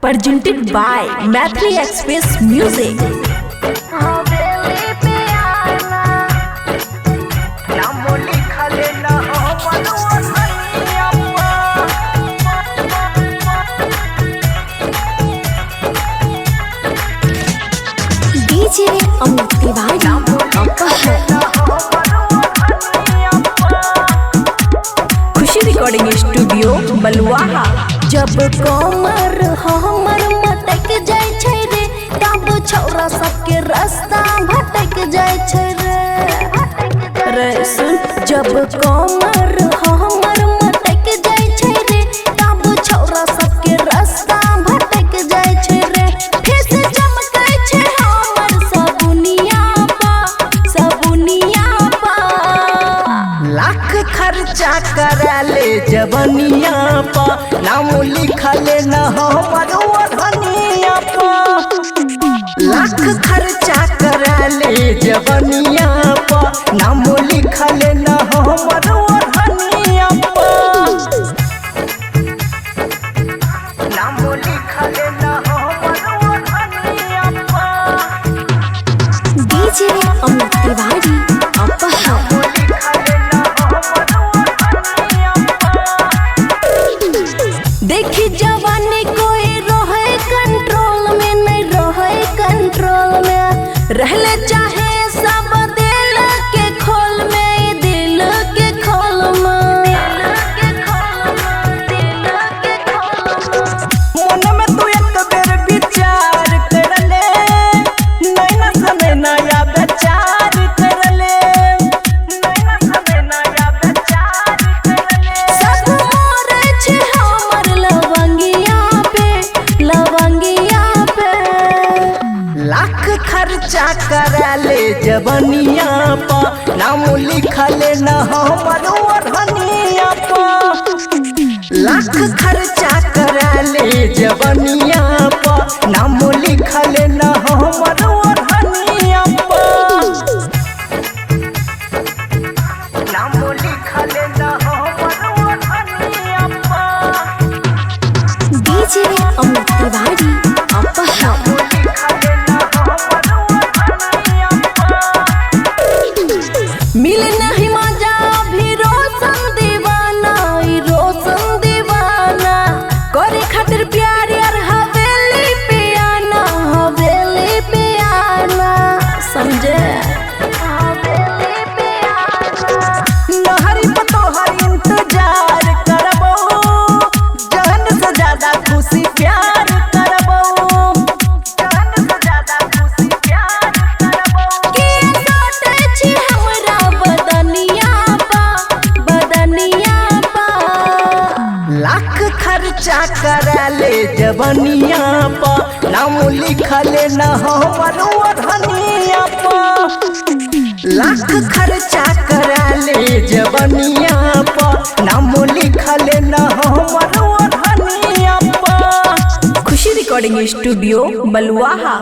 presented by Mathli Express Music. DJ Amit Tiwari Khushi recording studio Baluaha. जब कमर हमर मटक जाय छै रे तब छौरा सबके रास्ता भटक जाय छै रे सुन। जब कमर हमर मटक जाय छै रे तब छौरा सबके रास्ता भटक जाय छै रे। फिर से चमकै छै हमर सबुनिया पा लाख खर्चा करा ले जवनिया पा नाम लिखले न हमर ओढ़निया पा। लाख खर्चा करा ले जवनिया पा नाम लिखले न हमर ओढ़निया पा। नाम लिखले न हमर ओढ़निया पा। DJ अमित तिवारी अपहा। देखी जवानी कोई रहे कंट्रोल में नहीं रहे कंट्रोल में रहले चाहे सब दिल के खोल में दिल के खोल में मन में तू एक बेर विचार कर ले नैना समय नया विचार कर ले नैना समय नया विचार कर ले। सब मोरे छे हमर लवंगिया पे लाख खर्चा करा ले जवनिया पा नाम लिखले न हमर ओढ़निया पा। लाख खर्चा करा ले जवनिया पा नाम लिखले न हमर ओढ़निया पा। नाम लिखले न हमर ओढ़निया पा। DJ अमित तिवारी अपहा। मिल नहीं मजा भी रोशन दीवाना करे खातिर प्यार यार हवेली पे आना समझे। लहरी पे तोहर इंतजार करबो जान से ज्यादा खुशी प्यार करबो जान से ज्यादा खुशी प्यार करबो। के सोटे छी हमरा बदनिया पा लाख खर्चा करा ले जवनिया पा नाम लिखले न हमर ओढ़निया पा। लाख खर्चा करा ले जवनिया पा नाम लिखले न हमर ओढ़निया पा। खुशी रिकॉर्डिंग स्टूडियो बलुआहा।